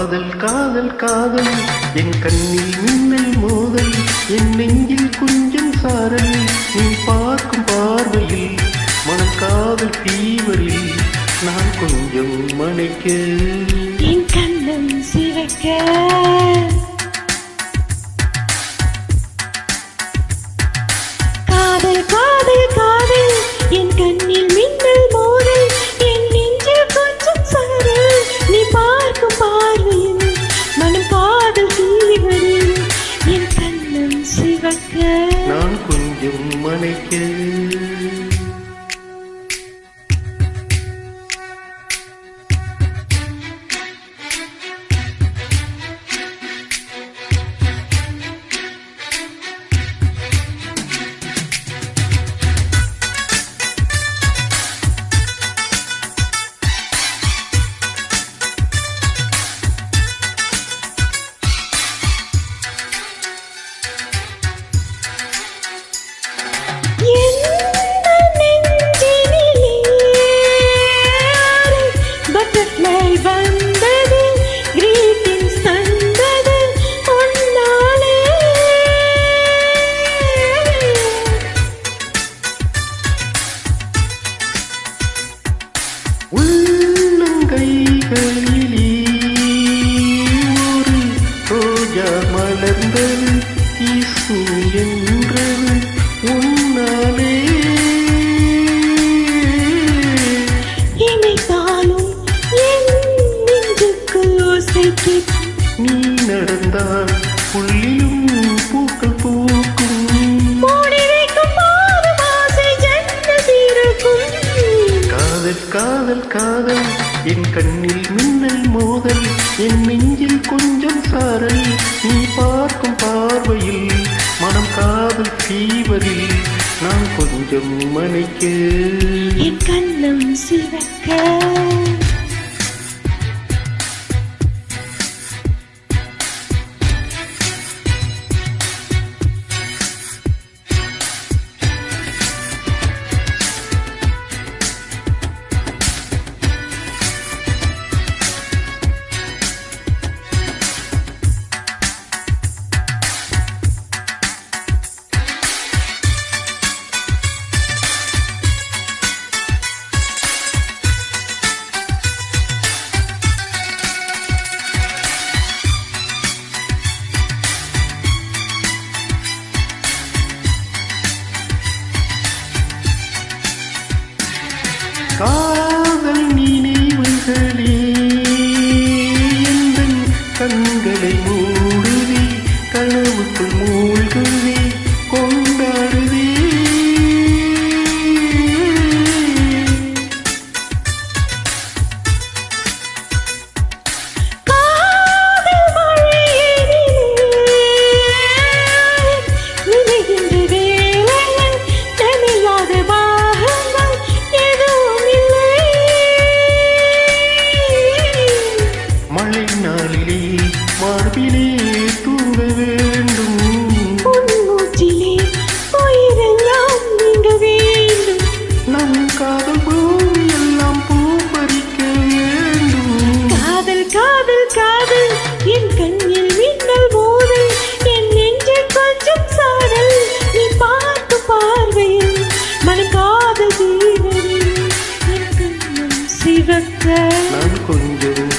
காதல் காதல் காதல் என் கண்ணில் மின்னல் மோதல் என் நெஞ்சில் கொஞ்சம் சாரல் நீ பார்க்கும் பார்வையில் மனம் காதல் தீவரில் நான் கொஞ்சம் மனைக்க என் கண்ணம் சிவக்க காதல் காதல் காதல் என் கண்ணில் மின்னல் மோதல் என் நெஞ்சில் கொஞ்சம் சாரல் நீ பார்க்கும் பார்வையில் மனம் காதல் தீவரில் என் கண்ணம் சிவக்க நான் கொஞ்சம் மனைக்க வந்தது கிரீட்டிங்ஸ் தந்தது உன்னாலே உள்ளங்கைகளிலே ஒரு ரோஜா மலர்ந்தது இசு என்றது உன்னாலே இமைத்தாலும் நீ நடந்தால் புள்ளியும் பூக்கள் பூக்கும் மூடி வைக்கும் போது ஆசை ஜன்னதிருக்கும் காதல் காதல் காதல் என் கண்ணில் மின்னல் மோதல் என் நெஞ்சில் கொஞ்சம் சாரல் நீ பார்க்கும் பார்வையில் மனம் காதல் தீவரில் நான் கொஞ்சம் மனைக்க என் கண்ணம் சிவக்க காதல் நினைவுகளே எந்தன் கண்களை மூடுவே கனவுக்குள் மூழ்குவே கொண்டாடுவே மார்பிலே தூங்க வேண்டும் மூச்சிலே உயிரெல்லாம் நீங்க வேண்டும் நம் காதல் பூமி எல்லாம் பூ பறிக்க வேண்டும் காதல் காதல் காதல் என் கண்ணில் மின்னல் மோதல் என் நெஞ்சில் கொஞ்சம் சாரல் நீ பார்த்து பார்வையில் மனம் காதல் தீவரில் என் கண்ணம் சிவக்க நான் கொஞ்சம்